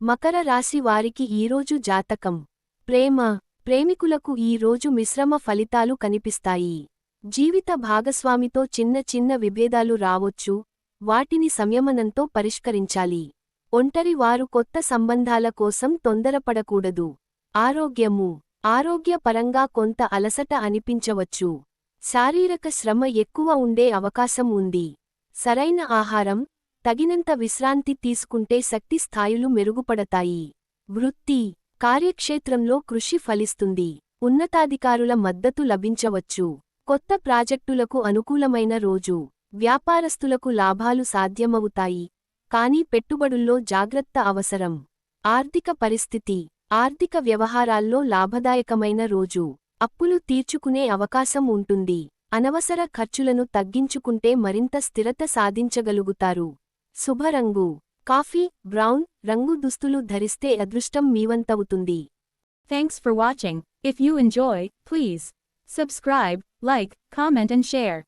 మకర రాశి వారికి ఈరోజు జాతకం. ప్రేమ. ప్రేమికులకు ఈ రోజు మిశ్రమ ఫలితాలు కనిపిస్తాయి. జీవిత భాగస్వామితో చిన్న చిన్న విభేదాలు రావొచ్చు, వాటిని సంయమనంతో పరిష్కరించాలి. ఒంటరి వారు కొత్త సంబంధాల కోసం తొందరపడకూడదు. ఆరోగ్యము. ఆరోగ్యపరంగా కొంత అలసట అనిపించవచ్చు. శారీరక శ్రమ ఎక్కువ ఉండే అవకాశం ఉంది. సరైన ఆహారం, తగినంత విశ్రాంతి తీసుకుంటే శక్తి స్థాయిలు మెరుగుపడతాయి. వృత్తి. కార్యక్షేత్రంలో కృషి ఫలిస్తుంది. ఉన్నతాధికారుల మద్దతు లభించవచ్చు. కొత్త ప్రాజెక్టులకు అనుకూలమైన రోజు. వ్యాపారస్తులకు లాభాలు సాధ్యమవుతాయి, కానీ పెట్టుబడుల్లో జాగ్రత్త అవసరం. ఆర్థిక పరిస్థితి. ఆర్థిక వ్యవహారాల్లో లాభదాయకమైన రోజు. అప్పులు తీర్చుకునే అవకాశం ఉంటుంది. అనవసర ఖర్చులను తగ్గించుకుంటే మరింత స్థిరత సాధించగలుగుతారు. శుభరంగు. కాఫీ, బ్రౌన్ రంగు దుస్తులు ధరిస్తే అదృష్టం మీవంతవుతుంది. Thanks for watching. If you enjoy, please subscribe, like, comment and share.